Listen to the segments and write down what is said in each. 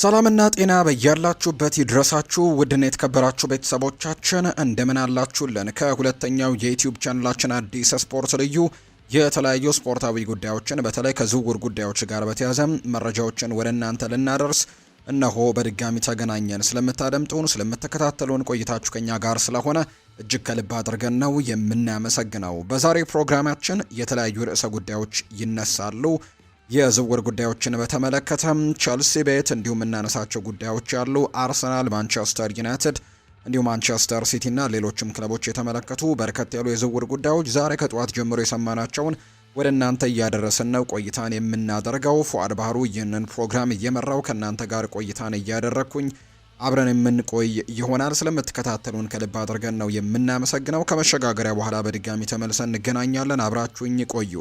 ሰላምና ጤና በያላችሁበት ይድረሳችሁ ውድና የተከበራችሁ ቤተሰቦቻችን እንደምን አላችሁልን? ከሁለተኛው የዩቲዩብ ቻናላችን አዲስ ስፖርት ልዩ የተለያዩ ስፖርታዊ ጉዳዮችን በተለይ ከዝውውር ጉዳዮች ጋር በተያያዘ መረጃዎችን ወደ እናንተ ልናደርስ እነሆ በድጋሚ ተገናኘን። ስለምታደምጡን ስለምትከታተሉን ቆይታችሁ ከኛ ጋር ስለሆነ እጅግ ከልብ አድርገን ነው የምናመሰግነው። በዛሬው ፕሮግራማችን የተለያዩ ርዕሰ ጉዳዮች ይነሳሉ። የዝውውር ጉዳዮችን በተመለከተ ቸልሲ ቤት እንዲሁም እናነሳቸው ጉዳዮች ያሉ አርሰናል፣ ማንቸስተር ዩናይትድ እንዲሁም ማንቸስተር ሲቲ እና ሌሎችም ክለቦች የተመለከቱ በርከት ያሉ የዝውውር ጉዳዮች ዛሬ ከጠዋት ጀምሮ የሰማናቸውን ወደ እናንተ እያደረስን ነው ቆይታን የምናደርገው። ፉአድ ባህሩ ይህንን ፕሮግራም እየመራው ከእናንተ ጋር ቆይታን እያደረግኩኝ አብረን የምንቆይ ይሆናል። ስለምትከታተሉን ከልብ አድርገን ነው የምናመሰግነው። ከመሸጋገሪያ በኋላ በድጋሚ ተመልሰን እንገናኛለን። አብራችሁኝ ቆዩ።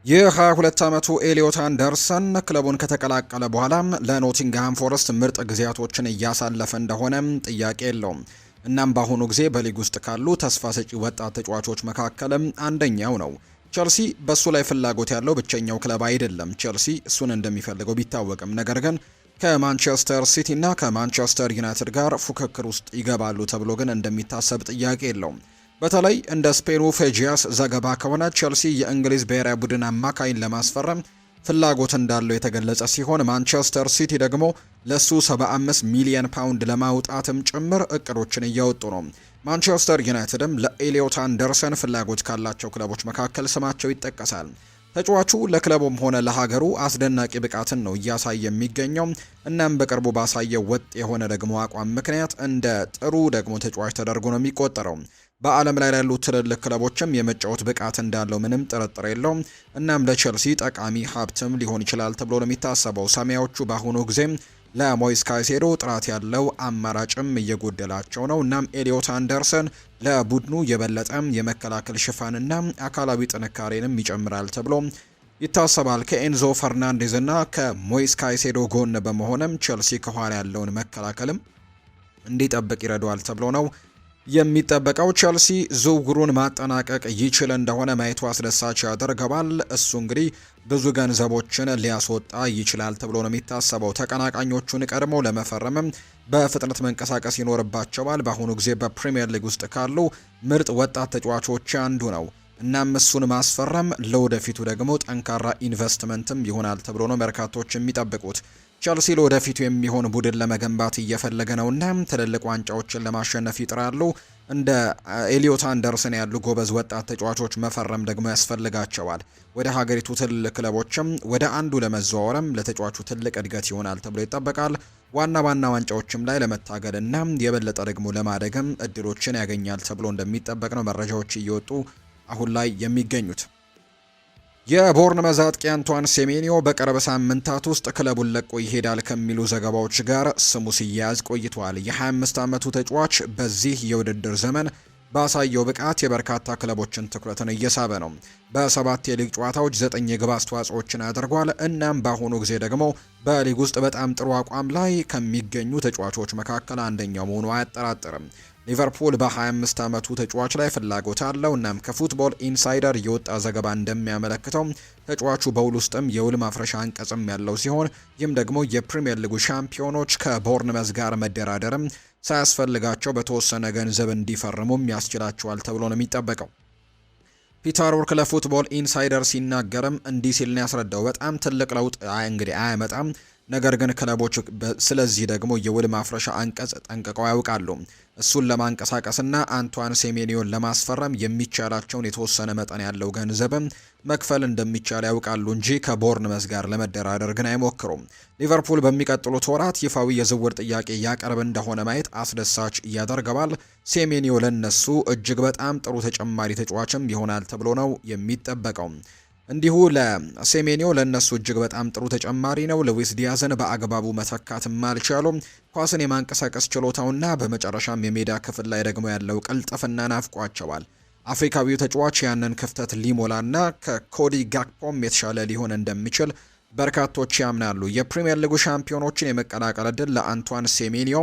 የ22 ዓመቱ ኤሊዮት አንደርሰን ክለቡን ከተቀላቀለ በኋላ ለኖቲንግሃም ፎረስት ምርጥ ጊዜያቶችን እያሳለፈ እንደሆነ ጥያቄ የለውም። እናም በአሁኑ ጊዜ በሊግ ውስጥ ካሉ ተስፋ ሰጪ ወጣት ተጫዋቾች መካከልም አንደኛው ነው። ቸልሲ በሱ ላይ ፍላጎት ያለው ብቸኛው ክለብ አይደለም። ቸልሲ እሱን እንደሚፈልገው ቢታወቅም ነገር ግን ከማንቸስተር ሲቲ እና ከማንቸስተር ዩናይትድ ጋር ፉክክር ውስጥ ይገባሉ ተብሎ ግን እንደሚታሰብ ጥያቄ የለውም። በተለይ እንደ ስፔኑ ፌጂያስ ዘገባ ከሆነ ቸልሲ የእንግሊዝ ብሔራዊ ቡድን አማካይን ለማስፈረም ፍላጎት እንዳለው የተገለጸ ሲሆን ማንቸስተር ሲቲ ደግሞ ለሱ 75 ሚሊዮን ፓውንድ ለማውጣትም ጭምር እቅዶችን እያወጡ ነው። ማንቸስተር ዩናይትድም ለኤሊዮት አንደርሰን ፍላጎት ካላቸው ክለቦች መካከል ስማቸው ይጠቀሳል። ተጫዋቹ ለክለቡም ሆነ ለሀገሩ አስደናቂ ብቃትን ነው እያሳየ የሚገኘው። እናም በቅርቡ ባሳየው ወጥ የሆነ ደግሞ አቋም ምክንያት እንደ ጥሩ ደግሞ ተጫዋች ተደርጎ ነው የሚቆጠረው። በዓለም ላይ ያሉ ትልልቅ ክለቦችም የመጫወት ብቃት እንዳለው ምንም ጥርጥር የለውም። እናም ለቸልሲ ጠቃሚ ሀብትም ሊሆን ይችላል ተብሎ ነው የሚታሰበው። ሰማያዎቹ በአሁኑ ጊዜም ለሞይስ ካይሴዶ ጥራት ያለው አማራጭም እየጎደላቸው ነው። እናም ኤሊዮት አንደርሰን ለቡድኑ የበለጠ የመከላከል ሽፋንና አካላዊ ጥንካሬንም ይጨምራል ተብሎ ይታሰባል። ከኤንዞ ፈርናንዴዝ እና ከሞይስ ካይሴዶ ጎን በመሆንም ቸልሲ ከኋላ ያለውን መከላከልም እንዲጠብቅ ይረዳዋል ተብሎ ነው የሚጠበቀው። ቸልሲ ዝውውሩን ማጠናቀቅ ይችል እንደሆነ ማየቱ አስደሳች ያደርገዋል። እሱ እንግዲህ ብዙ ገንዘቦችን ሊያስወጣ ይችላል ተብሎ ነው የሚታሰበው። ተቀናቃኞቹን ቀድሞ ለመፈረምም በፍጥነት መንቀሳቀስ ይኖርባቸዋል። በአሁኑ ጊዜ በፕሪሚየር ሊግ ውስጥ ካሉ ምርጥ ወጣት ተጫዋቾች አንዱ ነው። እናም እሱን ማስፈረም ለወደፊቱ ደግሞ ጠንካራ ኢንቨስትመንትም ይሆናል ተብሎ ነው በርካቶች የሚጠብቁት። ቸልሲ ለወደፊቱ የሚሆን ቡድን ለመገንባት እየፈለገ ነውና ትልልቅ ዋንጫዎችን ለማሸነፍ ይጥራሉ። እንደ ኤሊዮት አንደርሰን ያሉ ጎበዝ ወጣት ተጫዋቾች መፈረም ደግሞ ያስፈልጋቸዋል። ወደ ሀገሪቱ ትልልቅ ክለቦችም ወደ አንዱ ለመዘዋወርም ለተጫዋቹ ትልቅ እድገት ይሆናል ተብሎ ይጠበቃል። ዋና ዋንጫዎችም ላይ ለመታገልና የበለጠ ደግሞ ለማደግም እድሎችን ያገኛል ተብሎ እንደሚጠበቅ ነው መረጃዎች እየወጡ አሁን ላይ የሚገኙት። የቦርንመዝ አጥቂ አንቷን ሴሜኒዮ በቅርብ ሳምንታት ውስጥ ክለቡን ለቆ ይሄዳል ከሚሉ ዘገባዎች ጋር ስሙ ሲያያዝ ቆይቷል። የ25 ዓመቱ ተጫዋች በዚህ የውድድር ዘመን ባሳየው ብቃት የበርካታ ክለቦችን ትኩረትን እየሳበ ነው። በ7 የሊግ ጨዋታዎች 9 የግብ አስተዋጽኦችን አድርጓል። እናም በአሁኑ ጊዜ ደግሞ በሊግ ውስጥ በጣም ጥሩ አቋም ላይ ከሚገኙ ተጫዋቾች መካከል አንደኛው መሆኑ አያጠራጥርም። ሊቨርፑል በ25 ዓመቱ ተጫዋች ላይ ፍላጎት አለው። እናም ከፉትቦል ኢንሳይደር የወጣ ዘገባ እንደሚያመለክተው ተጫዋቹ በውል ውስጥም የውል ማፍረሻ አንቀጽም ያለው ሲሆን ይህም ደግሞ የፕሪሚየር ሊጉ ሻምፒዮኖች ከቦርንመዝ ጋር መደራደርም ሳያስፈልጋቸው በተወሰነ ገንዘብ እንዲፈርሙም ያስችላቸዋል ተብሎ ነው የሚጠበቀው። ፒተር ወርክ ለፉትቦል ኢንሳይደር ሲናገርም እንዲህ ሲል ነው ያስረዳው። በጣም ትልቅ ለውጥ እንግዲህ አያመጣም፣ ነገር ግን ክለቦች ስለዚህ ደግሞ የውል ማፍረሻ አንቀጽ ጠንቅቀው ያውቃሉ። እሱን ለማንቀሳቀስና አንቷን ሴሜኒዮን ለማስፈረም የሚቻላቸውን የተወሰነ መጠን ያለው ገንዘብም መክፈል እንደሚቻል ያውቃሉ እንጂ ከቦርንመዝ ጋር ለመደራደር ግን አይሞክሩም። ሊቨርፑል በሚቀጥሉት ወራት ይፋዊ የዝውውር ጥያቄ ያቀርብ እንደሆነ ማየት አስደሳች ያደርገዋል። ሴሜኒዮ ለነሱ እጅግ በጣም ጥሩ ተጨማሪ ተጫዋችም ይሆናል ተብሎ ነው የሚጠበቀው። እንዲሁ ለሴሜኒዮ ለነሱ እጅግ በጣም ጥሩ ተጨማሪ ነው። ሉዊስ ዲያዝን በአግባቡ መተካትም አልቻሉም። ኳስን የማንቀሳቀስ ችሎታውና በመጨረሻም የሜዳ ክፍል ላይ ደግሞ ያለው ቅልጥፍና ናፍቋቸዋል። አፍሪካዊው ተጫዋች ያንን ክፍተት ሊሞላና ከኮዲ ጋክፖም የተሻለ ሊሆን እንደሚችል በርካቶች ያምናሉ። የፕሪሚየር ሊጉ ሻምፒዮኖችን የመቀላቀል ዕድል ለአንቷን ሴሜኒዮ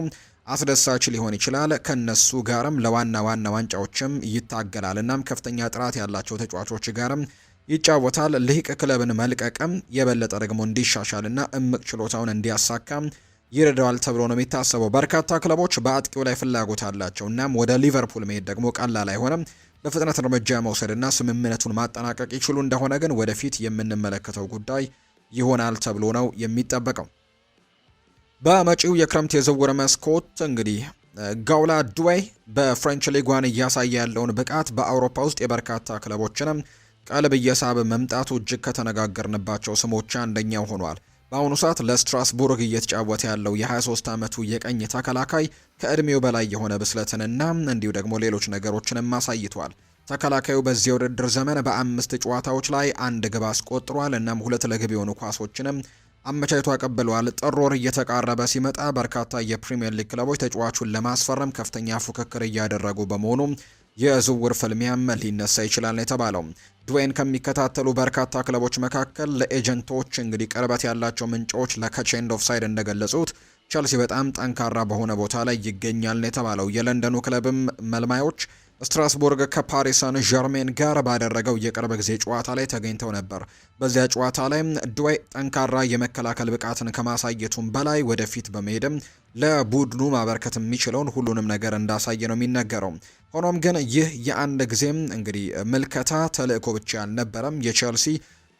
አስደሳች ሊሆን ይችላል። ከነሱ ጋርም ለዋና ዋንጫዎችም ይታገላል። እናም ከፍተኛ ጥራት ያላቸው ተጫዋቾች ጋርም ይጫወታል። ልሂቅ ክለብን መልቀቅም የበለጠ ደግሞ እንዲሻሻልና እምቅ ችሎታውን እንዲያሳካም ይረዳዋል ተብሎ ነው የሚታሰበው። በርካታ ክለቦች በአጥቂው ላይ ፍላጎት አላቸው። እናም ወደ ሊቨርፑል መሄድ ደግሞ ቀላል አይሆንም። በፍጥነት እርምጃ መውሰድና ስምምነቱን ማጠናቀቅ ይችሉ እንደሆነ ግን ወደፊት የምንመለከተው ጉዳይ ይሆናል ተብሎ ነው የሚጠበቀው። በመጪው የክረምት የዝውውር መስኮት እንግዲህ ጋውላ ዱዌ በፍሬንች ሊግ ዋን እያሳየ ያለውን ብቃት በአውሮፓ ውስጥ የበርካታ ክለቦችንም ቀልብ እየሳበ መምጣቱ እጅግ ከተነጋገርንባቸው ስሞች አንደኛው ሆኗል። በአሁኑ ሰዓት ለስትራስቡርግ እየተጫወተ ያለው የ23 ዓመቱ የቀኝ ተከላካይ ከእድሜው በላይ የሆነ ብስለትንና እንዲሁ ደግሞ ሌሎች ነገሮችንም አሳይቷል። ተከላካዩ በዚህ የውድድር ዘመን በ5 ጨዋታዎች ላይ 1 ግብ አስቆጥሯል። እናም 2 ለግብ የሆኑ ኳሶችንም አመቻችቶ አቀብለዋል። ጥር ወር እየተቃረበ ሲመጣ በርካታ የፕሪሚየር ሊግ ክለቦች ተጫዋቹን ለማስፈረም ከፍተኛ ፉክክር እያደረጉ በመሆኑ የዝውውር ፍልሚያም ሊነሳ ይችላል ነው የተባለው። ዱዌን ከሚከታተሉ በርካታ ክለቦች መካከል ለኤጀንቶች እንግዲህ ቅርበት ያላቸው ምንጮች ለከቼንድ ኦፍሳይድ እንደገለጹት ቸልሲ በጣም ጠንካራ በሆነ ቦታ ላይ ይገኛል ነው የተባለው። የለንደኑ ክለብም መልማዮች ስትራስቡርግ ከፓሪስ ሳን ዠርሜን ጋር ባደረገው የቅርብ ጊዜ ጨዋታ ላይ ተገኝተው ነበር። በዚያ ጨዋታ ላይ ዱዌ ጠንካራ የመከላከል ብቃትን ከማሳየቱም በላይ ወደፊት በመሄድም ለቡድኑ ማበርከት የሚችለውን ሁሉንም ነገር እንዳሳየ ነው የሚነገረው። ሆኖም ግን ይህ የአንድ ጊዜም እንግዲህ ምልከታ ተልእኮ ብቻ አልነበረም። የቼልሲ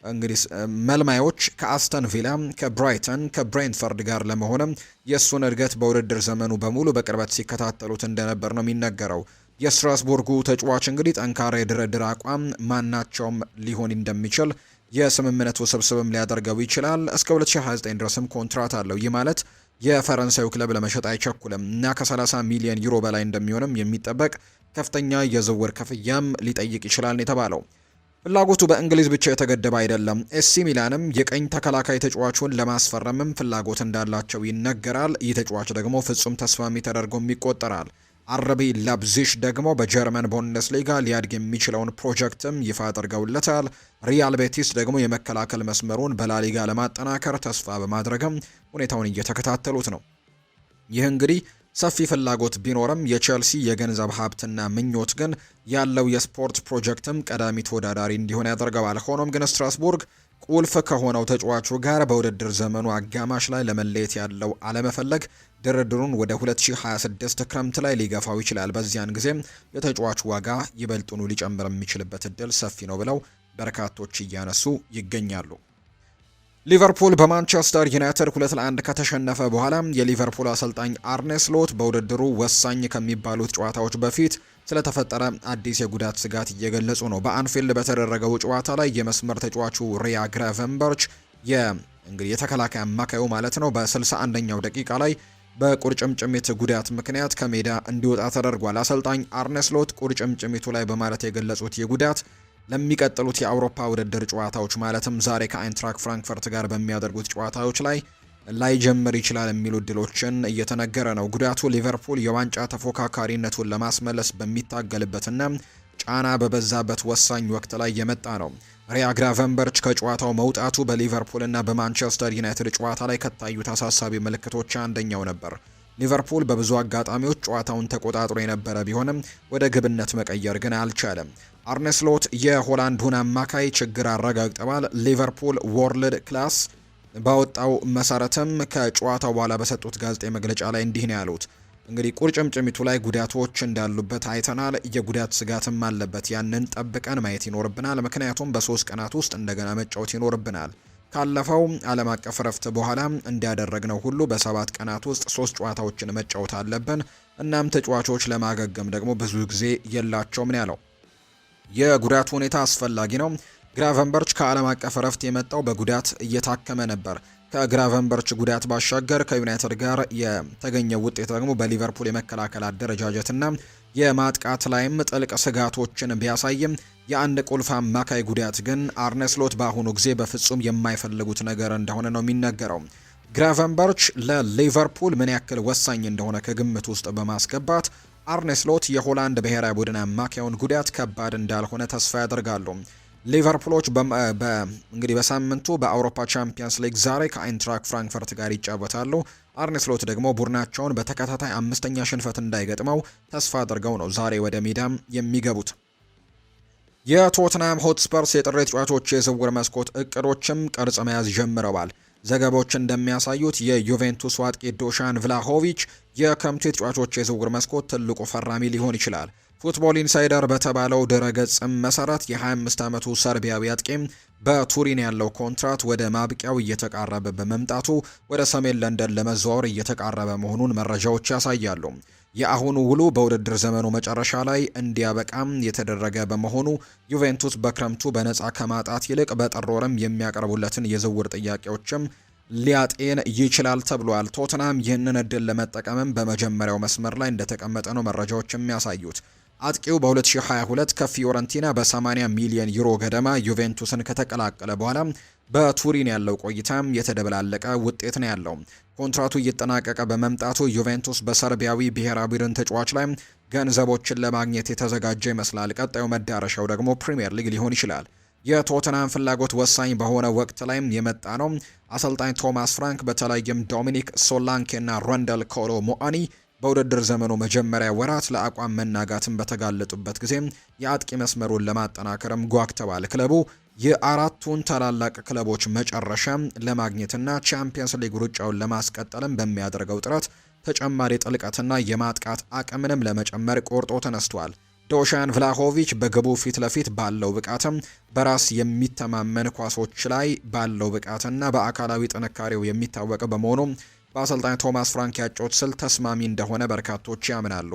እንግዲህ መልማዮች ከአስተን ቪላ፣ ከብራይተን፣ ከብሬንትፈርድ ጋር ለመሆንም የእሱን እድገት በውድድር ዘመኑ በሙሉ በቅርበት ሲከታተሉት እንደነበር ነው የሚነገረው። የስትራስቡርጉ ተጫዋች እንግዲህ ጠንካራ የድርድር አቋም ማናቸውም ሊሆን እንደሚችል የስምምነቱ ስብስብም ሊያደርገው ይችላል። እስከ 2029 ድረስም ኮንትራት አለው። ይህ ማለት የፈረንሳዩ ክለብ ለመሸጥ አይቸኩልም እና ከ30 ሚሊዮን ዩሮ በላይ እንደሚሆንም የሚጠበቅ ከፍተኛ የዝውውር ክፍያም ሊጠይቅ ይችላል የተባለው። ፍላጎቱ በእንግሊዝ ብቻ የተገደበ አይደለም። ኤሲ ሚላንም የቀኝ ተከላካይ ተጫዋቹን ለማስፈረምም ፍላጎት እንዳላቸው ይነገራል። ይህ ተጫዋች ደግሞ ፍጹም ተስማሚ ተደርጎም ይቆጠራል። አርቢ ላይፕዚግ ደግሞ በጀርመን ቡንደስሊጋ ሊያድግ የሚችለውን ፕሮጀክትም ይፋ አድርገውለታል። ሪያል ቤቲስ ደግሞ የመከላከል መስመሩን በላሊጋ ለማጠናከር ተስፋ በማድረግም ሁኔታውን እየተከታተሉት ነው። ይህ እንግዲህ ሰፊ ፍላጎት ቢኖርም የቼልሲ የገንዘብ ሀብትና ምኞት ግን ያለው የስፖርት ፕሮጀክትም ቀዳሚ ተወዳዳሪ እንዲሆን ያደርገዋል። ሆኖም ግን ስትራስቡርግ ቁልፍ ከሆነው ተጫዋቹ ጋር በውድድር ዘመኑ አጋማሽ ላይ ለመለየት ያለው አለመፈለግ ድርድሩን ወደ 2026 ክረምት ላይ ሊገፋው ይችላል። በዚያን ጊዜም የተጫዋቹ ዋጋ ይበልጡኑ ሊጨምር የሚችልበት እድል ሰፊ ነው ብለው በርካቶች እያነሱ ይገኛሉ። ሊቨርፑል በማንቸስተር ዩናይትድ 2-1 ከተሸነፈ በኋላ የሊቨርፑል አሰልጣኝ አርኔ ስሎት በውድድሩ ወሳኝ ከሚባሉት ጨዋታዎች በፊት ስለተፈጠረ አዲስ የጉዳት ስጋት እየገለጹ ነው። በአንፊልድ በተደረገው ጨዋታ ላይ የመስመር ተጫዋቹ ሪያ ግራቨንበርች እንግዲህ የተከላካይ አማካዩ ማለት ነው በ61ኛው ደቂቃ ላይ በቁርጭምጭሚት ጉዳት ምክንያት ከሜዳ እንዲወጣ ተደርጓል። አሰልጣኝ አርኔ ስሎት ቁርጭምጭሚቱ ላይ በማለት የገለጹት የጉዳት ለሚቀጥሉት የአውሮፓ ውድድር ጨዋታዎች ማለትም ዛሬ ከአይንትራክ ፍራንክፈርት ጋር በሚያደርጉት ጨዋታዎች ላይ ላይጀምር ይችላል የሚሉ ድሎችን እየተነገረ ነው። ጉዳቱ ሊቨርፑል የዋንጫ ተፎካካሪነቱን ለማስመለስ በሚታገልበትና ጫና በበዛበት ወሳኝ ወቅት ላይ የመጣ ነው። ሪያ ግራቨንበርች ከጨዋታው መውጣቱ በሊቨርፑልና በማንቸስተር ዩናይትድ ጨዋታ ላይ ከታዩት አሳሳቢ ምልክቶች አንደኛው ነበር። ሊቨርፑል በብዙ አጋጣሚዎች ጨዋታውን ተቆጣጥሮ የነበረ ቢሆንም ወደ ግብነት መቀየር ግን አልቻለም። አርኔ ስሎት የሆላንዱን አማካይ ችግር አረጋግጠዋል። ሊቨርፑል ወርልድ ክላስ ባወጣው መሰረትም ከጨዋታው በኋላ በሰጡት ጋዜጣዊ መግለጫ ላይ እንዲህ ነው ያሉት። እንግዲህ ቁርጭምጭሚቱ ላይ ጉዳቶች እንዳሉበት አይተናል። የጉዳት ስጋትም አለበት። ያንን ጠብቀን ማየት ይኖርብናል። ምክንያቱም በ3 ቀናት ውስጥ እንደገና መጫወት ይኖርብናል። ካለፈው ዓለም አቀፍ ረፍት በኋላ እንዲያደረግነው ሁሉ በ7 ቀናት ውስጥ 3 ጨዋታዎችን መጫወት አለብን። እናም ተጫዋቾች ለማገገም ደግሞ ብዙ ጊዜ የላቸውም ነው ያለው። የጉዳቱ ሁኔታ አስፈላጊ ነው። ግራቨንበርች ከዓለም አቀፍ ረፍት የመጣው በጉዳት እየታከመ ነበር። ከግራቨንበርች ጉዳት ባሻገር ከዩናይትድ ጋር የተገኘው ውጤት ደግሞ በሊቨርፑል የመከላከል አደረጃጀትና የማጥቃት ላይም ጥልቅ ስጋቶችን ቢያሳይም የአንድ ቁልፍ አማካይ ጉዳት ግን አርኔ ስሎት በአሁኑ ጊዜ በፍጹም የማይፈልጉት ነገር እንደሆነ ነው የሚነገረው። ግራቨንበርች ለሊቨርፑል ምን ያክል ወሳኝ እንደሆነ ከግምት ውስጥ በማስገባት አርኔ ስሎት የሆላንድ ብሔራዊ ቡድን አማካዩን ጉዳት ከባድ እንዳልሆነ ተስፋ ያደርጋሉ። ሊቨርፑሎች እንግዲህ በሳምንቱ በአውሮፓ ቻምፒየንስ ሊግ ዛሬ ከአይንትራክ ፍራንክፈርት ጋር ይጫወታሉ። አርኔ ስሎት ደግሞ ቡድናቸውን በተከታታይ 5ኛ ሽንፈት እንዳይገጥመው ተስፋ አድርገው ነው ዛሬ ወደ ሜዳም የሚገቡት። የቶትናም ሆትስፐርስ የጥር ተጫዋቾች የዝውውር መስኮት እቅዶችም ቅርጽ መያዝ ጀምረዋል። ዘገባዎች እንደሚያሳዩት የዩቬንቱስ አጥቂ ዶሻን ቭላሆቪች የክረምቱ የተጫዋቾች የዝውውር መስኮት ትልቁ ፈራሚ ሊሆን ይችላል። ፉትቦል ኢንሳይደር በተባለው ድረገጽም መሰረት የ25 ዓመቱ ሰርቢያዊ አጥቂም በቱሪን ያለው ኮንትራት ወደ ማብቂያው እየተቃረበ በመምጣቱ ወደ ሰሜን ለንደን ለመዘዋወር እየተቃረበ መሆኑን መረጃዎች ያሳያሉ። የአሁኑ ውሉ በውድድር ዘመኑ መጨረሻ ላይ እንዲያበቃም የተደረገ በመሆኑ ዩቬንቱስ በክረምቱ በነፃ ከማጣት ይልቅ በጥር ወርም የሚያቀርቡለትን የዝውውር ጥያቄዎችም ሊያጤን ይችላል ተብሏል። ቶትናም ይህንን እድል ለመጠቀምም በመጀመሪያው መስመር ላይ እንደተቀመጠ ነው መረጃዎች የሚያሳዩት። አጥቂው በ2022 ከፊዮረንቲና በ80 ሚሊዮን ዩሮ ገደማ ዩቬንቱስን ከተቀላቀለ በኋላ በቱሪን ያለው ቆይታም የተደበላለቀ ውጤት ነው ያለው። ኮንትራቱ እየተጠናቀቀ በመምጣቱ ዩቬንቱስ በሰርቢያዊ ብሔራዊ ቡድን ተጫዋች ላይ ገንዘቦችን ለማግኘት የተዘጋጀ ይመስላል። ቀጣዩ መዳረሻው ደግሞ ፕሪሚየር ሊግ ሊሆን ይችላል። የቶተንሃም ፍላጎት ወሳኝ በሆነ ወቅት ላይም የመጣ ነው። አሰልጣኝ ቶማስ ፍራንክ በተለይም ዶሚኒክ ሶላንኬና ሮንደል ኮሎ ሞአኒ በውድድር ዘመኑ መጀመሪያ ወራት ለአቋም መናጋትን በተጋለጡበት ጊዜ የአጥቂ መስመሩን ለማጠናከርም ጓግተዋል። ክለቡ የአራቱን ታላላቅ ክለቦች መጨረሻ ለማግኘትና ቻምፒየንስ ሊግ ሩጫውን ለማስቀጠልም በሚያደርገው ጥረት ተጨማሪ ጥልቀትና የማጥቃት አቅምንም ለመጨመር ቆርጦ ተነስቷል። ዶሻን ቭላሆቪች በግቡ ፊት ለፊት ባለው ብቃትም በራስ የሚተማመን ኳሶች ላይ ባለው ብቃትና በአካላዊ ጥንካሬው የሚታወቅ በመሆኑ በአሰልጣኝ ቶማስ ፍራንክ ያጮት ስል ተስማሚ እንደሆነ በርካቶች ያምናሉ።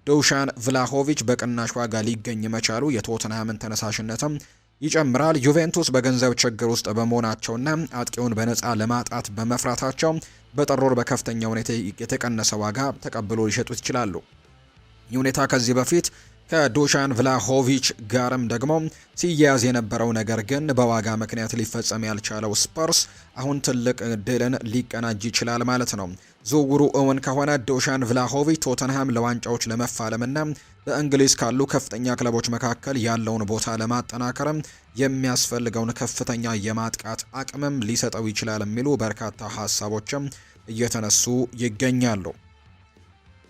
ዶሻን ቭላሆቪች በቅናሽ ዋጋ ሊገኝ መቻሉ የቶተንሃምን ተነሳሽነትም ይጨምራል። ዩቬንቱስ በገንዘብ ችግር ውስጥ በመሆናቸውና አጥቂውን በነፃ ለማጣት በመፍራታቸው በጥር ወር በከፍተኛ ሁኔታ የተቀነሰ ዋጋ ተቀብሎ ሊሸጡት ይችላሉ። ይህ ሁኔታ ከዚህ በፊት ከዶሻን ቭላሆቪች ጋርም ደግሞ ሲያያዝ የነበረው ነገር ግን በዋጋ ምክንያት ሊፈጸም ያልቻለው ስፐርስ አሁን ትልቅ ድልን ሊቀናጅ ይችላል ማለት ነው። ዝውውሩ እውን ከሆነ ዶሻን ቭላሆቪች ቶተንሃም ለዋንጫዎች ለመፋለምና በእንግሊዝ ካሉ ከፍተኛ ክለቦች መካከል ያለውን ቦታ ለማጠናከርም የሚያስፈልገውን ከፍተኛ የማጥቃት አቅምም ሊሰጠው ይችላል የሚሉ በርካታ ሀሳቦችም እየተነሱ ይገኛሉ።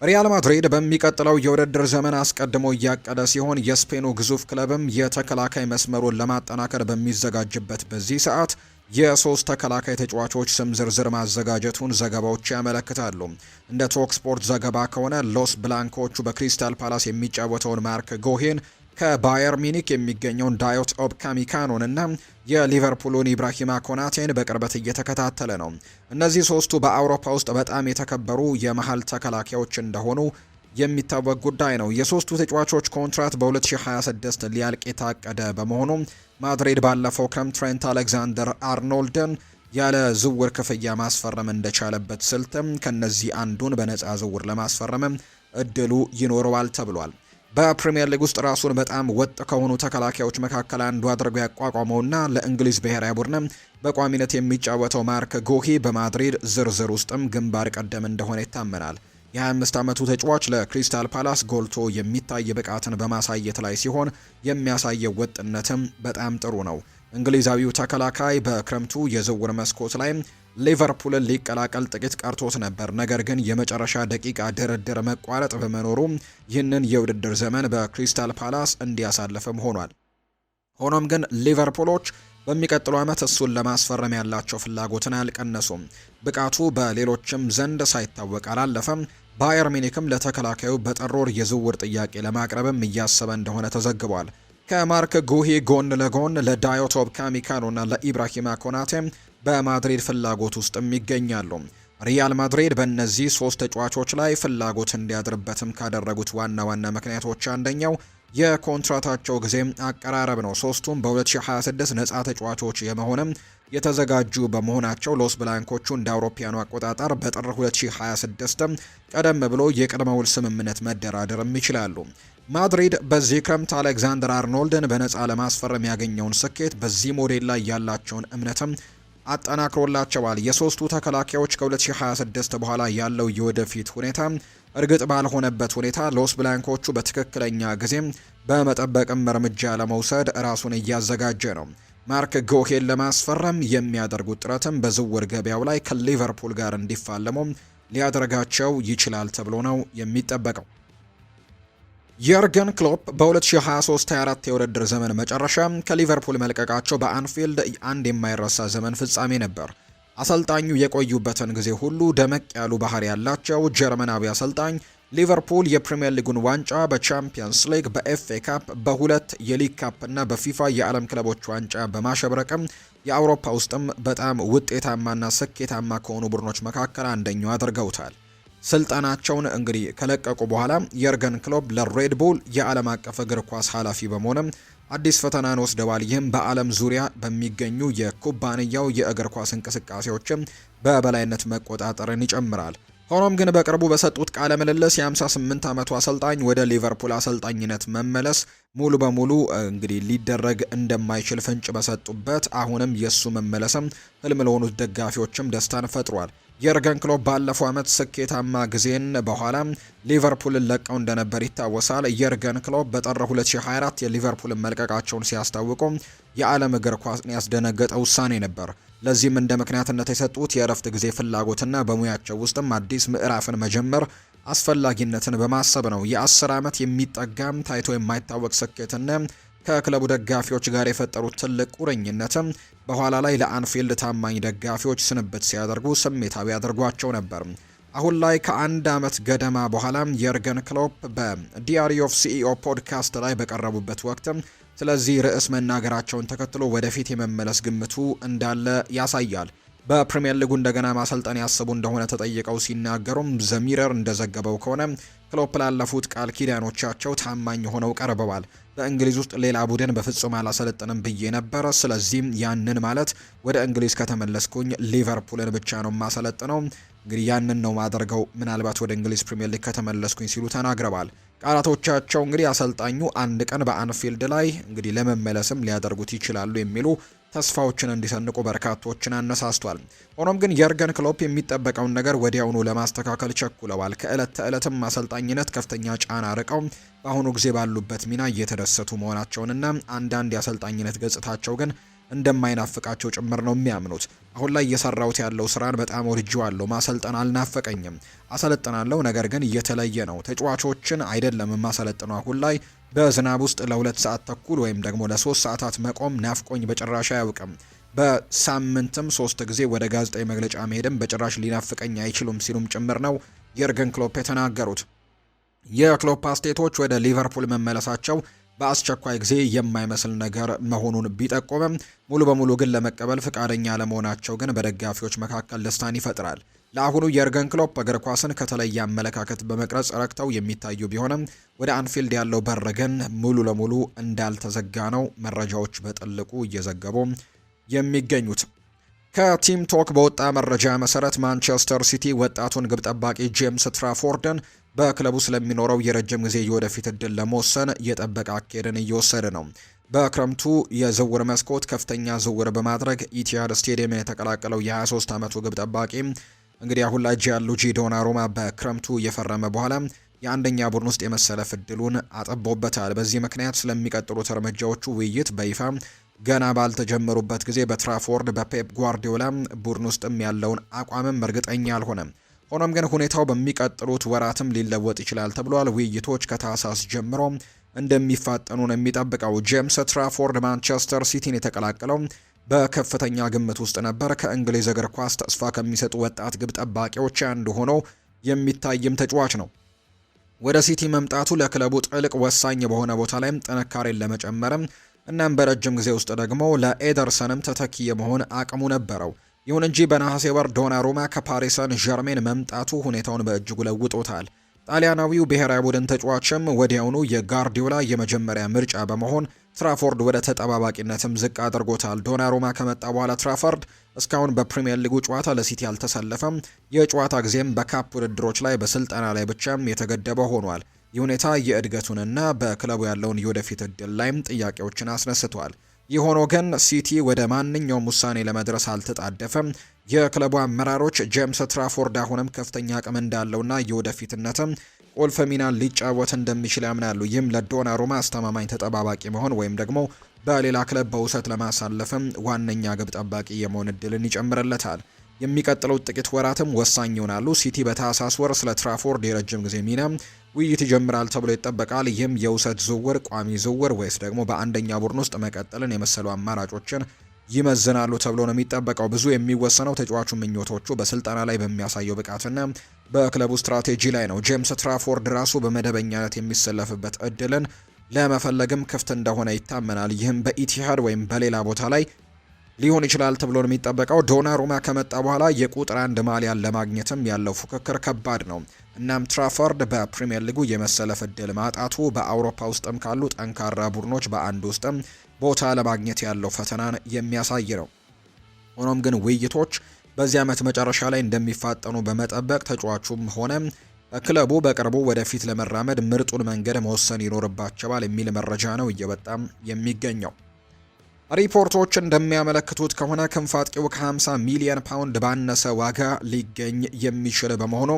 ሪያል ማድሪድ በሚቀጥለው የውድድር ዘመን አስቀድሞ እያቀደ ሲሆን የስፔኑ ግዙፍ ክለብም የተከላካይ መስመሩን ለማጠናከር በሚዘጋጅበት በዚህ ሰዓት የሶስት ተከላካይ ተጫዋቾች ስም ዝርዝር ማዘጋጀቱን ዘገባዎች ያመለክታሉ። እንደ ቶክ ስፖርት ዘገባ ከሆነ ሎስ ብላንኮቹ በክሪስታል ፓላስ የሚጫወተውን ማርክ ጎሄን፣ ከባየር ሚኒክ የሚገኘውን ዳዮት ኦፕካሚካኖን እና የሊቨርፑሉን ኢብራሂማ ኮናቴን በቅርበት እየተከታተለ ነው። እነዚህ ሶስቱ በአውሮፓ ውስጥ በጣም የተከበሩ የመሃል ተከላካዮች እንደሆኑ የሚታወቅ ጉዳይ ነው። የሶስቱ ተጫዋቾች ኮንትራት በ2026 ሊያልቅ የታቀደ በመሆኑ ማድሪድ ባለፈው ክረምት ትሬንት አሌክዛንደር አርኖልድን ያለ ዝውውር ክፍያ ማስፈረም እንደቻለበት ስልትም ከነዚህ አንዱን በነፃ ዝውውር ለማስፈረም እድሉ ይኖረዋል ተብሏል። በፕሪሚየር ሊግ ውስጥ ራሱን በጣም ወጥ ከሆኑ ተከላካዮች መካከል አንዱ አድርጎ ያቋቋመውና ለእንግሊዝ ብሔራዊ ቡድን በቋሚነት የሚጫወተው ማርክ ጎሂ በማድሪድ ዝርዝር ውስጥም ግንባር ቀደም እንደሆነ ይታመናል። የ25 ዓመቱ ተጫዋች ለክሪስታል ፓላስ ጎልቶ የሚታይ ብቃትን በማሳየት ላይ ሲሆን የሚያሳየው ወጥነትም በጣም ጥሩ ነው። እንግሊዛዊው ተከላካይ በክረምቱ የዝውውር መስኮት ላይ ሊቨርፑልን ሊቀላቀል ጥቂት ቀርቶት ነበር። ነገር ግን የመጨረሻ ደቂቃ ድርድር መቋረጥ በመኖሩ ይህንን የውድድር ዘመን በክሪስታል ፓላስ እንዲያሳልፍም ሆኗል። ሆኖም ግን ሊቨርፑሎች በሚቀጥለው ዓመት እሱን ለማስፈረም ያላቸው ፍላጎትን አልቀነሱም። ብቃቱ በሌሎችም ዘንድ ሳይታወቅ አላለፈም። ባየር ሚኒክም ለተከላካዩ በጥር ወር የዝውውር ጥያቄ ለማቅረብም እያሰበ እንደሆነ ተዘግቧል። ከማርክ ጉሂ ጎን ለጎን ለዳዮት ኦፕካሚካኖና ለኢብራሂማ ኮናቴ በማድሪድ ፍላጎት ውስጥም ይገኛሉ። ሪያል ማድሪድ በእነዚህ ሶስት ተጫዋቾች ላይ ፍላጎት እንዲያድርበትም ካደረጉት ዋና ምክንያቶች አንደኛው የኮንትራታቸው ጊዜ አቀራረብ ነው። ሶስቱም በ2026 ነፃ ተጫዋቾች የመሆንም የተዘጋጁ በመሆናቸው ሎስ ብላንኮቹ እንደ አውሮፓውያኑ አቆጣጠር በጥር 2026 ቀደም ብሎ የቅድመ ውል ስምምነት መደራደርም ይችላሉ። ማድሪድ በዚህ ክረምት አሌክዛንደር አርኖልድን በነፃ ለማስፈረም ያገኘውን ስኬት በዚህ ሞዴል ላይ ያላቸውን እምነትም አጠናክሮላቸዋል። የሶስቱ ተከላካዮች ከ2026 በኋላ ያለው የወደፊት ሁኔታ እርግጥ ባልሆነበት ሁኔታ ሎስ ብላንኮቹ በትክክለኛ ጊዜም በመጠበቅም እርምጃ ለመውሰድ ራሱን እያዘጋጀ ነው። ማርክ ጎሄን ለማስፈረም የሚያደርጉት ጥረትም በዝውውር ገበያው ላይ ከሊቨርፑል ጋር እንዲፋለሙ ሊያደርጋቸው ይችላል ተብሎ ነው የሚጠበቀው። የርገን ክሎፕ በ2023-24 የውድድር ዘመን መጨረሻ ከሊቨርፑል መልቀቃቸው በአንፊልድ አንድ የማይረሳ ዘመን ፍጻሜ ነበር። አሰልጣኙ የቆዩበትን ጊዜ ሁሉ ደመቅ ያሉ ባህሪ ያላቸው ጀርመናዊ አሰልጣኝ ሊቨርፑል የፕሪሚየር ሊጉን ዋንጫ በቻምፒየንስ ሊግ፣ በኤፍኤ ካፕ፣ በሁለት የሊግ ካፕ እና በፊፋ የዓለም ክለቦች ዋንጫ በማሸብረቅም የአውሮፓ ውስጥም በጣም ውጤታማና ስኬታማ ከሆኑ ቡድኖች መካከል አንደኛው አድርገውታል። ስልጣናቸውን እንግዲህ ከለቀቁ በኋላ የርገን ክሎፕ ለሬድቡል የዓለም አቀፍ እግር ኳስ ኃላፊ በመሆንም አዲስ ፈተናን ወስደዋል። ይህም በዓለም ዙሪያ በሚገኙ የኩባንያው የእግር ኳስ እንቅስቃሴዎችም በበላይነት መቆጣጠርን ይጨምራል። ሆኖም ግን በቅርቡ በሰጡት ቃለ ምልልስ የ58 ዓመቱ አሰልጣኝ ወደ ሊቨርፑል አሰልጣኝነት መመለስ ሙሉ በሙሉ እንግዲህ ሊደረግ እንደማይችል ፍንጭ በሰጡበት አሁንም የሱ መመለስም ህልም ለሆኑት ደጋፊዎችም ደስታን ፈጥሯል። የርገን ክሎፕ ባለፈው ዓመት ስኬታማ ጊዜን በኋላ ሊቨርፑልን ለቀው እንደነበር ይታወሳል። የርገን ክሎፕ በጥር 2024 የሊቨርፑልን መልቀቃቸውን ሲያስታውቁ የዓለም እግር ኳስን ያስደነገጠ ውሳኔ ነበር። ለዚህም እንደ ምክንያትነት የሰጡት የእረፍት ጊዜ ፍላጎትና በሙያቸው ውስጥም አዲስ ምዕራፍን መጀመር አስፈላጊነትን በማሰብ ነው። የ10 ዓመት የሚጠጋም ታይቶ የማይታወቅ ስኬትና ከክለቡ ደጋፊዎች ጋር የፈጠሩት ትልቅ ቁርኝነትም በኋላ ላይ ለአንፊልድ ታማኝ ደጋፊዎች ስንብት ሲያደርጉ ስሜታዊ አድርጓቸው ነበር። አሁን ላይ ከአንድ ዓመት ገደማ በኋላ የርገን ክሎፕ በዲያሪ ኦፍ ሲኢኦ ፖድካስት ላይ በቀረቡበት ወቅት ስለዚህ ርዕስ መናገራቸውን ተከትሎ ወደፊት የመመለስ ግምቱ እንዳለ ያሳያል። በፕሪሚየር ሊጉ እንደገና ማሰልጠን ያስቡ እንደሆነ ተጠይቀው ሲናገሩም ዘሚረር እንደዘገበው ከሆነ ክሎፕ ላለፉት ቃል ኪዳኖቻቸው ታማኝ ሆነው ቀርበዋል። በእንግሊዝ ውስጥ ሌላ ቡድን በፍጹም አላሰለጥንም ብዬ ነበር። ስለዚህም ያንን ማለት ወደ እንግሊዝ ከተመለስኩኝ ሊቨርፑልን ብቻ ነው ማሰለጥነው። እንግዲህ ያንን ነው ማደርገው ምናልባት ወደ እንግሊዝ ፕሪሚየር ሊግ ከተመለስኩኝ ሲሉ ተናግረዋል። ቃላቶቻቸው እንግዲህ አሰልጣኙ አንድ ቀን በአንፊልድ ላይ እንግዲህ ለመመለስም ሊያደርጉት ይችላሉ የሚሉ ተስፋዎችን እንዲሰንቁ በርካቶችን አነሳስቷል። ሆኖም ግን የርገን ክሎፕ የሚጠበቀውን ነገር ወዲያውኑ ለማስተካከል ቸኩለዋል። ከዕለት ተዕለትም አሰልጣኝነት ከፍተኛ ጫና ርቀው በአሁኑ ጊዜ ባሉበት ሚና እየተደሰቱ መሆናቸውንና አንዳንድ የአሰልጣኝነት ገጽታቸው ግን እንደማይናፍቃቸው ጭምር ነው የሚያምኑት። አሁን ላይ እየሰራሁት ያለው ስራን በጣም ወድጄዋለሁ። ማሰልጠን አልናፈቀኝም። አሰለጥናለሁ፣ ነገር ግን እየተለየ ነው። ተጫዋቾችን አይደለም ማሰለጥነው። አሁን ላይ በዝናብ ውስጥ ለ2 ሰዓት ተኩል ወይም ደግሞ ለ3 ሰዓታት መቆም ናፍቆኝ በጭራሽ አያውቅም። በሳምንትም 3 ጊዜ ወደ ጋዜጣዊ መግለጫ መሄድም በጭራሽ ሊናፍቀኝ አይችሉም ሲሉም ጭምር ነው የርገን ክሎፕ የተናገሩት። የክሎፕ አስቴቶች ወደ ሊቨርፑል መመለሳቸው በአስቸኳይ ጊዜ የማይመስል ነገር መሆኑን ቢጠቆምም ሙሉ በሙሉ ግን ለመቀበል ፍቃደኛ ለመሆናቸው ግን በደጋፊዎች መካከል ደስታን ይፈጥራል። ለአሁኑ የርገን ክሎፕ እግር ኳስን ከተለየ አመለካከት በመቅረጽ ረክተው የሚታዩ ቢሆንም ወደ አንፊልድ ያለው በር ግን ሙሉ ለሙሉ እንዳልተዘጋ ነው መረጃዎች በጥልቁ እየዘገቡ የሚገኙት። ከቲም ቶክ በወጣ መረጃ መሰረት ማንቸስተር ሲቲ ወጣቱን ግብ ጠባቂ ጄምስ ትራፎርድን በክለቡ ስለሚኖረው የረጅም ጊዜ የወደፊት እድል ለመወሰን የጠበቀ አካሄድን እየወሰደ ነው። በክረምቱ የዝውውር መስኮት ከፍተኛ ዝውውር በማድረግ ኢቲሃድ ስቴዲየምን የተቀላቀለው የ23 ዓመቱ ግብ ጠባቂ እንግዲህ አሁን ላይ ጂያንሉጂ ዶናሩማ በክረምቱ እየፈረመ በኋላ የአንደኛ ቡድን ውስጥ የመሰለፍ እድሉን አጠቦበታል። በዚህ ምክንያት ስለሚቀጥሉት እርምጃዎቹ ውይይት በይፋ ገና ባልተጀመሩበት ጊዜ በትራፎርድ በፔፕ ጓርዲዮላ ቡድን ውስጥም ያለውን አቋምም እርግጠኛ አልሆነም። ሆኖም ግን ሁኔታው በሚቀጥሉት ወራትም ሊለወጥ ይችላል ተብሏል። ውይይቶች ከታህሳስ ጀምሮ እንደሚፋጠኑ ነው የሚጠብቀው። ጄምስ ትራፎርድ ማንቸስተር ሲቲን የተቀላቀለው በከፍተኛ ግምት ውስጥ ነበር። ከእንግሊዝ እግር ኳስ ተስፋ ከሚሰጡ ወጣት ግብ ጠባቂዎች አንዱ ሆኖ የሚታይም ተጫዋች ነው። ወደ ሲቲ መምጣቱ ለክለቡ ጥልቅ ወሳኝ በሆነ ቦታ ላይም ጥንካሬን ለመጨመርም እናም በረጅም ጊዜ ውስጥ ደግሞ ለኤደርሰንም ተተኪ የመሆን አቅሙ ነበረው። ይሁን እንጂ በነሐሴ ወር ዶናሩማ ከፓሪስ ሰን ዠርሜን መምጣቱ ሁኔታውን በእጅጉ ለውጦታል። ጣሊያናዊው ብሔራዊ ቡድን ተጫዋችም ወዲያውኑ የጋርዲዮላ የመጀመሪያ ምርጫ በመሆን ትራፎርድ ወደ ተጠባባቂነትም ዝቅ አድርጎታል። ዶናሩማ ከመጣ በኋላ ትራፎርድ እስካሁን በፕሪሚየር ሊጉ ጨዋታ ለሲቲ አልተሰለፈም። የጨዋታ ጊዜም በካፕ ውድድሮች ላይ በስልጠና ላይ ብቻም የተገደበ ሆኗል። ይህ ሁኔታ የእድገቱንና በክለቡ ያለውን የወደፊት እድል ላይም ጥያቄዎችን አስነስቷል። የሆኖ ግን ሲቲ ወደ ማንኛውም ውሳኔ ለመድረስ አልተጣደፈም። የክለቡ አመራሮች ጄምስ ትራፎርድ አሁንም ከፍተኛ አቅም እንዳለውና የወደፊትነትም ቁልፍ ሚናን ሊጫወት እንደሚችል ያምናሉ። ይህም ለዶናሩማ አስተማማኝ ተጠባባቂ መሆን ወይም ደግሞ በሌላ ክለብ በውሰት ለማሳለፍም ዋነኛ ግብ ጠባቂ የመሆን እድልን ይጨምርለታል። የሚቀጥሉት ጥቂት ወራትም ወሳኝ ይሆናሉ። ሲቲ በታህሳስ ወር ስለ ትራፎርድ የረጅም ጊዜ ሚና ውይይት ይጀምራል ተብሎ ይጠበቃል። ይህም የውሰት ዝውውር፣ ቋሚ ዝውውር ወይስ ደግሞ በአንደኛ ቡድን ውስጥ መቀጠልን የመሰሉ አማራጮችን ይመዝናሉ ተብሎ ነው የሚጠበቀው። ብዙ የሚወሰነው ተጫዋቹ ምኞቶቹ በስልጠና ላይ በሚያሳየው ብቃትና በክለቡ ስትራቴጂ ላይ ነው። ጄምስ ትራፎርድ ራሱ በመደበኛነት የሚሰለፍበት እድልን ለመፈለግም ክፍት እንደሆነ ይታመናል። ይህም በኢቲሃድ ወይም በሌላ ቦታ ላይ ሊሆን ይችላል ተብሎ ነው የሚጠበቀው። ዶናሩማ ከመጣ በኋላ የቁጥር 1 ማሊያን ለማግኘትም ያለው ፉክክር ከባድ ነው። እናም ትራፎርድ በፕሪሚየር ሊጉ የመሰለፍ እድል ማጣቱ በአውሮፓ ውስጥም ካሉ ጠንካራ ቡድኖች በአንድ ውስጥም ቦታ ለማግኘት ያለው ፈተናን የሚያሳይ ነው። ሆኖም ግን ውይይቶች በዚህ ዓመት መጨረሻ ላይ እንደሚፋጠኑ በመጠበቅ ተጫዋቹም ሆነ ክለቡ በቅርቡ ወደፊት ለመራመድ ምርጡን መንገድ መወሰን ይኖርባቸዋል የሚል መረጃ ነው እየወጣም የሚገኘው። ሪፖርቶች እንደሚያመለክቱት ከሆነ ክንፍ አጥቂው ከ50 ሚሊዮን ፓውንድ ባነሰ ዋጋ ሊገኝ የሚችል በመሆኑ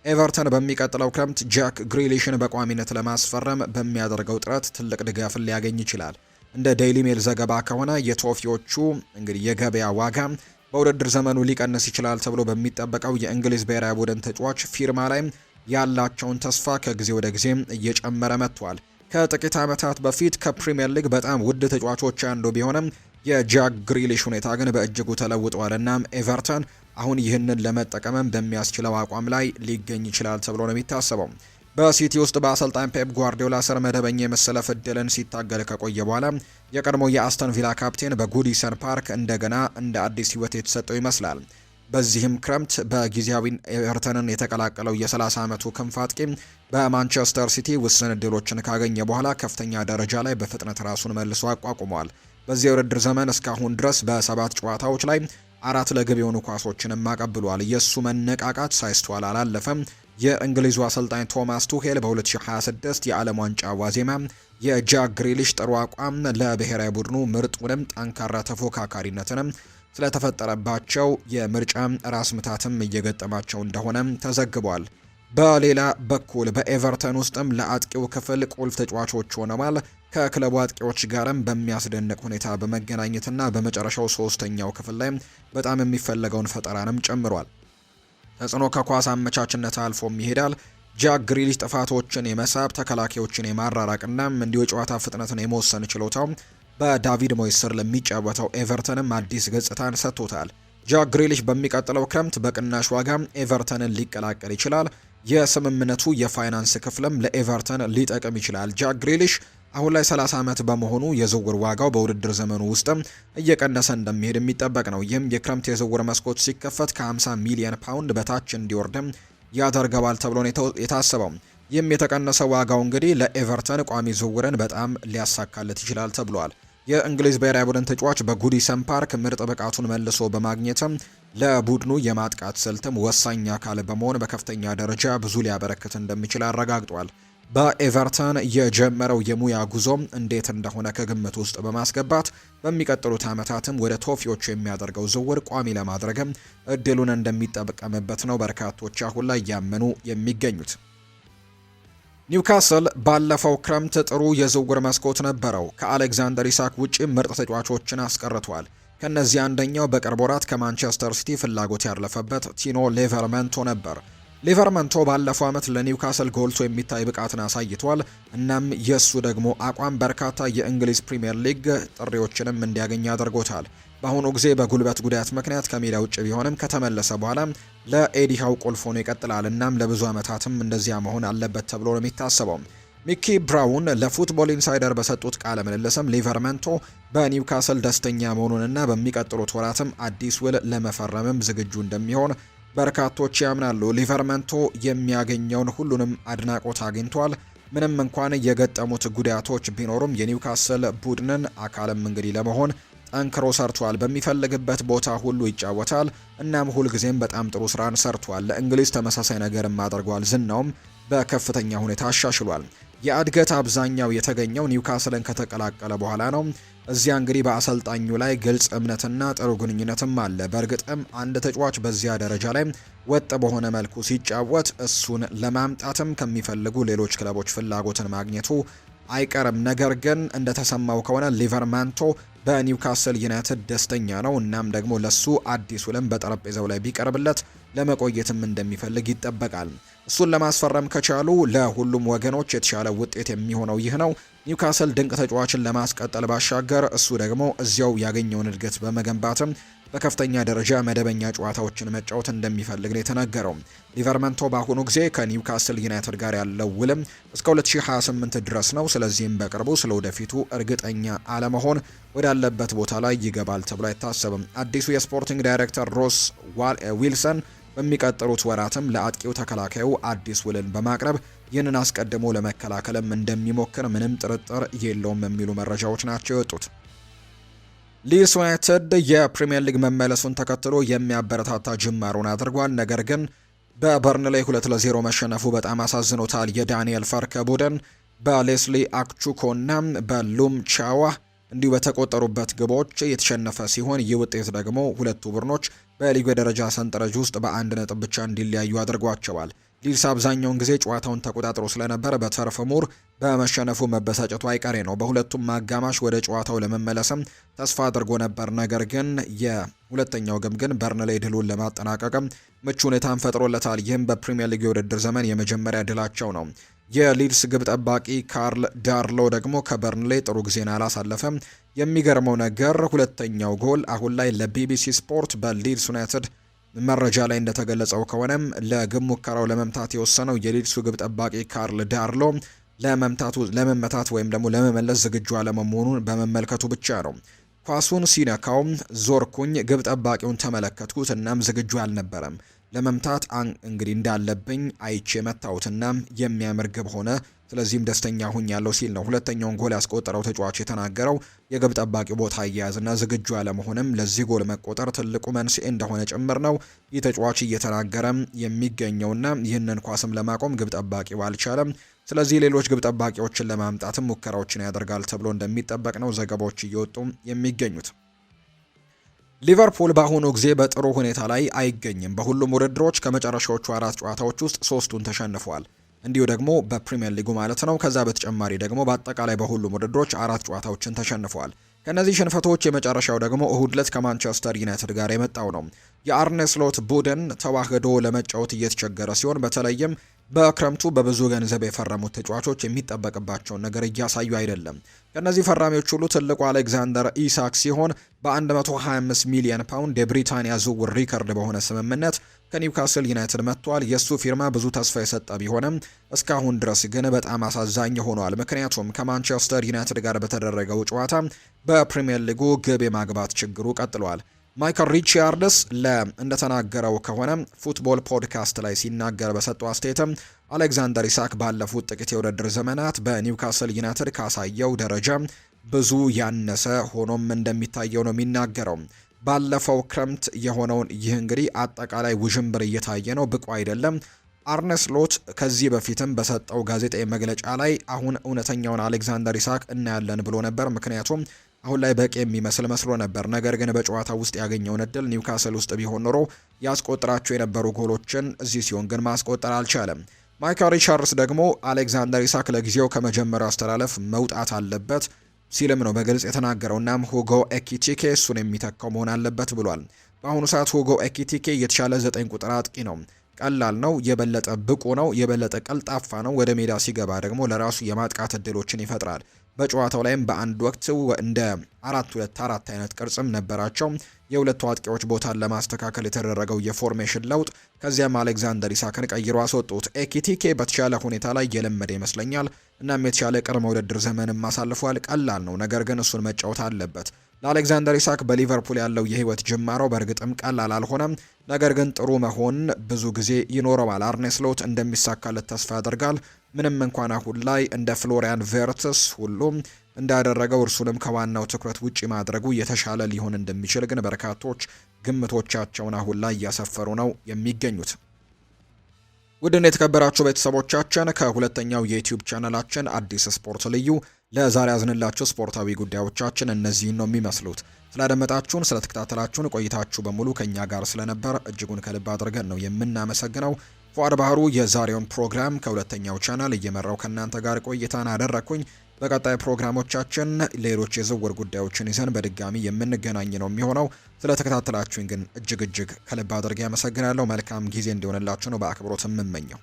ኤቨርተን በሚቀጥለው ክረምት ጃክ ግሪሊሽን በቋሚነት ለማስፈረም በሚያደርገው ጥረት ትልቅ ድጋፍን ሊያገኝ ይችላል። እንደ ዴይሊ ሜል ዘገባ ከሆነ የቶፊዎቹ እንግዲህ የገበያ ዋጋ በውድድር ዘመኑ ሊቀንስ ይችላል ተብሎ በሚጠበቀው የእንግሊዝ ብሔራዊ ቡድን ተጫዋች ፊርማ ላይ ያላቸውን ተስፋ ከጊዜ ወደ ጊዜ እየጨመረ መጥቷል። ከጥቂት ዓመታት በፊት ከፕሪሚየር ሊግ በጣም ውድ ተጫዋቾች አንዱ ቢሆንም የጃክ ግሪሊሽ ሁኔታ ግን በእጅጉ ተለውጧል። እናም ኤቨርተን አሁን ይህንን ለመጠቀምም በሚያስችለው አቋም ላይ ሊገኝ ይችላል ተብሎ ነው የሚታሰበው። በሲቲ ውስጥ በአሰልጣኝ ፔፕ ጓርዲዮላ ስር መደበኛ የመሰለፍ እድልን ሲታገል ከቆየ በኋላ የቀድሞ የአስተን ቪላ ካፕቴን በጉዲሰን ፓርክ እንደገና እንደ አዲስ ሕይወት የተሰጠው ይመስላል። በዚህም ክረምት በጊዜያዊ ኤቨርተንን የተቀላቀለው የ30 ዓመቱ ክንፍ አጥቂ በማንቸስተር ሲቲ ውስን እድሎችን ካገኘ በኋላ ከፍተኛ ደረጃ ላይ በፍጥነት ራሱን መልሶ አቋቁሟል። በዚህ የውድድር ዘመን እስካሁን ድረስ በ7 ጨዋታዎች ላይ 4 ለግብ የሆኑ ኳሶችንም አቀብሏል። የእሱ መነቃቃት ሳይስተዋል አላለፈም። የእንግሊዙ አሰልጣኝ ቶማስ ቱሄል በ2026 የዓለም ዋንጫ ዋዜማ የጃክ ግሪሊሽ ጥሩ አቋም ለብሔራዊ ቡድኑ ምርጡንም ጠንካራ ተፎካካሪነትንም ስለተፈጠረባቸው የምርጫ ራስ ምታትም እየገጠማቸው እንደሆነ ተዘግቧል። በሌላ በኩል በኤቨርተን ውስጥም ለአጥቂው ክፍል ቁልፍ ተጫዋቾች ሆነዋል። ከክለቡ አጥቂዎች ጋርም በሚያስደንቅ ሁኔታ በመገናኘትና በመጨረሻው ሶስተኛው ክፍል ላይ በጣም የሚፈለገውን ፈጠራንም ጨምሯል። ተጽዕኖ ከኳስ አመቻችነት አልፎም ይሄዳል። ጃክ ግሪሊሽ ጥፋቶችን የመሳብ ተከላካዮችን የማራራቅና እንዲሁ የጨዋታ ፍጥነትን የመወሰን ችሎታው በዳቪድ ሞይስ ስር ለሚጫወተው ኤቨርተንም አዲስ ገጽታን ሰጥቶታል። ጃክ ግሪሊሽ በሚቀጥለው ክረምት በቅናሽ ዋጋ ኤቨርተንን ሊቀላቀል ይችላል። የስምምነቱ የፋይናንስ ክፍልም ለኤቨርተን ሊጠቅም ይችላል። ጃክ ግሪሊሽ አሁን ላይ 30 ዓመት በመሆኑ የዝውውር ዋጋው በውድድር ዘመኑ ውስጥም እየቀነሰ እንደሚሄድ የሚጠበቅ ነው። ይህም የክረምት የዝውውር መስኮት ሲከፈት ከ50 ሚሊዮን ፓውንድ በታች እንዲወርድም ያደርገዋል ተብሎ ነው የታሰበው። ይህም የተቀነሰ ዋጋው እንግዲህ ለኤቨርተን ቋሚ ዝውውርን በጣም ሊያሳካለት ይችላል ተብሏል። የእንግሊዝ ብሔራዊ ቡድን ተጫዋች በጉዲሰን ፓርክ ምርጥ ብቃቱን መልሶ በማግኘትም ለቡድኑ የማጥቃት ስልትም ወሳኝ አካል በመሆን በከፍተኛ ደረጃ ብዙ ሊያበረክት እንደሚችል አረጋግጧል። በኤቨርተን የጀመረው የሙያ ጉዞም እንዴት እንደሆነ ከግምት ውስጥ በማስገባት በሚቀጥሉት ዓመታትም ወደ ቶፊዎቹ የሚያደርገው ዝውውር ቋሚ ለማድረግም እድሉን እንደሚጠቀምበት ነው በርካቶች አሁን ላይ ያመኑ የሚገኙት። ኒውካስል ባለፈው ክረምት ጥሩ የዝውውር መስኮት ነበረው። ከአሌክዛንደር ኢሳክ ውጪ ምርጥ ተጫዋቾችን አስቀርቷል። ከነዚህ አንደኛው በቅርብ ወራት ከማንቸስተር ሲቲ ፍላጎት ያለፈበት ቲኖ ሊቨርመንቶ ነበር። ሊቨርመንቶ ባለፈው ዓመት ለኒውካስል ጎልቶ የሚታይ ብቃትን አሳይቷል። እናም የሱ ደግሞ አቋም በርካታ የእንግሊዝ ፕሪምየር ሊግ ጥሪዎችንም እንዲያገኝ አድርጎታል። በአሁኑ ጊዜ በጉልበት ጉዳት ምክንያት ከሜዳ ውጭ ቢሆንም ከተመለሰ በኋላ ለኤዲሃው ቁልፍ ሆኖ ይቀጥላል። እናም ለብዙ ዓመታትም እንደዚያ መሆን አለበት ተብሎ ነው የሚታሰበው። ሚኪ ብራውን ለፉትቦል ኢንሳይደር በሰጡት ቃለ ምልልስም ሊቨርመንቶ በኒውካስል ደስተኛ መሆኑንና በሚቀጥሉት ወራትም አዲስ ውል ለመፈረምም ዝግጁ እንደሚሆን በርካቶች ያምናሉ። ሊቨርመንቶ የሚያገኘውን ሁሉንም አድናቆት አግኝቷል። ምንም እንኳን የገጠሙት ጉዳቶች ቢኖሩም የኒውካስል ቡድንን አካልም እንግዲህ ለመሆን ጠንክሮ ሰርቷል። በሚፈልግበት ቦታ ሁሉ ይጫወታል። እናም ሁልጊዜም በጣም ጥሩ ስራን ሰርቷል። ለእንግሊዝ ተመሳሳይ ነገርም አድርጓል። ዝናውም በከፍተኛ ሁኔታ አሻሽሏል። የእድገት አብዛኛው የተገኘው ኒውካስልን ከተቀላቀለ በኋላ ነው። እዚያ እንግዲህ በአሰልጣኙ ላይ ግልጽ እምነትና ጥሩ ግንኙነትም አለ። በእርግጥም አንድ ተጫዋች በዚያ ደረጃ ላይ ወጥ በሆነ መልኩ ሲጫወት እሱን ለማምጣትም ከሚፈልጉ ሌሎች ክለቦች ፍላጎትን ማግኘቱ አይቀርም። ነገር ግን እንደተሰማው ከሆነ ሊቨርማንቶ በኒውካስል ዩናይትድ ደስተኛ ነው። እናም ደግሞ ለሱ አዲስ ውልም በጠረጴዛው ላይ ቢቀርብለት ለመቆየትም እንደሚፈልግ ይጠበቃል። እሱን ለማስፈረም ከቻሉ ለሁሉም ወገኖች የተሻለ ውጤት የሚሆነው ይህ ነው። ኒውካስል ድንቅ ተጫዋችን ለማስቀጠል ባሻገር እሱ ደግሞ እዚያው ያገኘውን እድገት በመገንባትም በከፍተኛ ደረጃ መደበኛ ጨዋታዎችን መጫወት እንደሚፈልግ ነው የተናገረው። ሊቨርማንቶ በአሁኑ ጊዜ ከኒውካስል ዩናይትድ ጋር ያለው ውልም እስከ 2028 ድረስ ነው። ስለዚህም በቅርቡ ስለ ወደፊቱ እርግጠኛ አለመሆን ወዳለበት ቦታ ላይ ይገባል ተብሎ አይታሰብም። አዲሱ የስፖርቲንግ ዳይሬክተር ሮስ ዊልሰን በሚቀጥሉት ወራትም ለአጥቂው ተከላካዩ አዲስ ውልን በማቅረብ ይህንን አስቀድሞ ለመከላከልም እንደሚሞክር ምንም ጥርጥር የለውም የሚሉ መረጃዎች ናቸው የወጡት። ሊድስ ዩናይትድ የፕሪሚየር ሊግ መመለሱን ተከትሎ የሚያበረታታ ጅማሩን አድርጓል። ነገር ግን በበርንሌይ 2-0 መሸነፉ በጣም አሳዝኖታል። የዳንኤል ፈርከ ቡድን በሌስሊ አክቹኮና በሉም ቻዋ እንዲሁ በተቆጠሩበት ግቦች የተሸነፈ ሲሆን ይህ ውጤት ደግሞ ሁለቱ ቡድኖች በሊጉ የደረጃ ሰንጠረዥ ውስጥ በአንድ ነጥብ ብቻ እንዲለያዩ አድርጓቸዋል። ሊድስ አብዛኛውን ጊዜ ጨዋታውን ተቆጣጥሮ ስለነበረ በተርፍ ሙር በመሸነፉ መበሳጨቱ አይቀሬ ነው። በሁለቱም አጋማሽ ወደ ጨዋታው ለመመለስም ተስፋ አድርጎ ነበር። ነገር ግን የሁለተኛው ግብ ግን በርንሌይ ድሉን ለማጠናቀቅም ምቹ ሁኔታን ፈጥሮለታል። ይህም በፕሪሚየር ሊግ የውድድር ዘመን የመጀመሪያ ድላቸው ነው። የሊድስ ግብ ጠባቂ ካርል ዳርሎ ደግሞ ከበርንሌይ ጥሩ ጊዜን አላሳለፈም። የሚገርመው ነገር ሁለተኛው ጎል አሁን ላይ ለቢቢሲ ስፖርት በሊድስ ዩናይትድ መረጃ ላይ እንደተገለጸው ከሆነም ለግብ ሙከራው ለመምታት የወሰነው የሊድሱ ግብ ጠባቂ ካርል ዳርሎ ለመመታት ወይም ደግሞ ለመመለስ ዝግጁ አለመሆኑን በመመልከቱ ብቻ ነው። ኳሱን ሲነካው ዞርኩኝ፣ ግብ ጠባቂውን ተመለከትኩት፣ እናም ዝግጁ አልነበረም። ለመምታት እንግዲህ እንዳለብኝ አይቼ መታውትና የሚያምር ግብ ሆነ፣ ስለዚህም ደስተኛ ሁኛለሁ ሲል ነው ሁለተኛውን ጎል ያስቆጠረው ተጫዋች የተናገረው። የግብ ጠባቂ ቦታ አያያዝና ዝግጁ አለመሆንም ለዚህ ጎል መቆጠር ትልቁ መንስኤ እንደሆነ ጭምር ነው ይህ ተጫዋች እየተናገረ የሚገኘውና ይህንን ኳስም ለማቆም ግብ ጠባቂው አልቻለም። ስለዚህ ሌሎች ግብ ጠባቂዎችን ለማምጣትም ሙከራዎችን ያደርጋል ተብሎ እንደሚጠበቅ ነው ዘገባዎች እየወጡ የሚገኙት። ሊቨርፑል በአሁኑ ጊዜ በጥሩ ሁኔታ ላይ አይገኝም። በሁሉም ውድድሮች ከመጨረሻዎቹ 4 ጨዋታዎች ውስጥ 3ቱን ተሸንፏል። እንዲሁ ደግሞ በፕሪሚየር ሊጉ ማለት ነው። ከዛ በተጨማሪ ደግሞ በአጠቃላይ በሁሉም ውድድሮች 4 ጨዋታዎችን ተሸንፏል። ከነዚህ ሽንፈቶች የመጨረሻው ደግሞ እሁድ ዕለት ከማንቸስተር ዩናይትድ ጋር የመጣው ነው። የአርኔ ስሎት ቡድን ተዋህዶ ለመጫወት እየተቸገረ ሲሆን በተለይም በክረምቱ በብዙ ገንዘብ የፈረሙት ተጫዋቾች የሚጠበቅባቸውን ነገር እያሳዩ አይደለም። ከነዚህ ፈራሚዎች ሁሉ ትልቁ አሌክዛንደር ኢሳክ ሲሆን በ125 ሚሊዮን ፓውንድ የብሪታንያ ዝውውር ሪከርድ በሆነ ስምምነት ከኒውካስል ዩናይትድ መጥቷል። የሱ ፊርማ ብዙ ተስፋ የሰጠ ቢሆንም እስካሁን ድረስ ግን በጣም አሳዛኝ ሆኗል። ምክንያቱም ከማንቸስተር ዩናይትድ ጋር በተደረገው ጨዋታ በፕሪሚየር ሊጉ ግብ የማግባት ችግሩ ቀጥሏል። ማይክል ሪቻርድስ እንደተናገረው ከሆነ ፉትቦል ፖድካስት ላይ ሲናገር በሰጠው አስተያየትም አሌክዛንደር ኢሳክ ባለፉት ጥቂት የውድድር ዘመናት በኒውካስል ዩናይትድ ካሳየው ደረጃ ብዙ ያነሰ ሆኖም እንደሚታየው ነው የሚናገረው። ባለፈው ክረምት የሆነውን ይህ እንግዲህ አጠቃላይ ውዥንብር እየታየ ነው፣ ብቁ አይደለም። አርነ ስሎት ከዚህ በፊትም በሰጠው ጋዜጣዊ መግለጫ ላይ አሁን እውነተኛውን አሌክዛንደር ኢሳክ እናያለን ብሎ ነበር። ምክንያቱም አሁን ላይ በቂ የሚመስል መስሎ ነበር። ነገር ግን በጨዋታው ውስጥ ያገኘውን እድል ኒውካስል ውስጥ ቢሆን ኖሮ ያስቆጥራቸው የነበሩ ጎሎችን እዚህ ሲሆን ግን ማስቆጠር አልቻለም። ማይክል ሪቻርድስ ደግሞ አሌክዛንደር ኢሳክ ለጊዜው ከመጀመሪያው አስተላለፍ መውጣት አለበት ሲልም ነው በግልጽ የተናገረው። እናም ሁጎ ኤኪቲኬ እሱን የሚተካው መሆን አለበት ብሏል። በአሁኑ ሰዓት ሁጎ ኤኪቲኬ የተሻለ 9 ቁጥር አጥቂ ነው። ቀላል ነው፣ የበለጠ ብቁ ነው፣ የበለጠ ቀልጣፋ ነው። ወደ ሜዳ ሲገባ ደግሞ ለራሱ የማጥቃት እድሎችን ይፈጥራል። በጨዋታው ላይም በአንድ ወቅት እንደ 4-2-4 አይነት ቅርጽም ነበራቸው። የሁለቱ አጥቂዎች ቦታን ለማስተካከል የተደረገው የፎርሜሽን ለውጥ ከዚያም አሌክዛንደር ኢሳክን ቀይሮ አስወጡት። ኤኪቲኬ በተሻለ ሁኔታ ላይ የለመደ ይመስለኛል። እናም የተሻለ ቅድመ ውድድር ዘመንም አሳልፏል። ቀላል ነው፣ ነገር ግን እሱን መጫወት አለበት። ለአሌክዛንደር ኢሳክ በሊቨርፑል ያለው የህይወት ጅማሮ በእርግጥም ቀላል አልሆነም። ነገር ግን ጥሩ መሆን ብዙ ጊዜ ይኖረዋል። አርኔ ስሎት እንደሚሳካለት ተስፋ ያደርጋል። ምንም እንኳን አሁን ላይ እንደ ፍሎሪያን ቬርትስ ሁሉም እንዳደረገው እርሱንም ከዋናው ትኩረት ውጪ ማድረጉ የተሻለ ሊሆን እንደሚችል ግን በርካቶች ግምቶቻቸውን አሁን ላይ እያሰፈሩ ነው የሚገኙት። ውድና የተከበራችሁ ቤተሰቦቻችን ከሁለተኛው የዩቲዩብ ቻናላችን አዲስ ስፖርት ልዩ ለዛሬ ያዝንላችሁ ስፖርታዊ ጉዳዮቻችን እነዚህን ነው የሚመስሉት። ስላደመጣችሁን ስለተከታተላችሁን ቆይታችሁ በሙሉ ከኛ ጋር ስለነበር እጅጉን ከልብ አድርገን ነው የምናመሰግነው። ፉአድ ባህሩ የዛሬውን ፕሮግራም ከሁለተኛው ቻናል እየመራው ከእናንተ ጋር ቆይታን አደረኩኝ። በቀጣይ ፕሮግራሞቻችን ሌሎች የዝውውር ጉዳዮችን ይዘን በድጋሚ የምንገናኝ ነው የሚሆነው። ስለተከታተላችሁኝ ግን እጅግ ከልብ አድርጌ ያመሰግናለሁ። መልካም ጊዜ እንዲሆንላችሁ ነው በአክብሮት የምመኘው።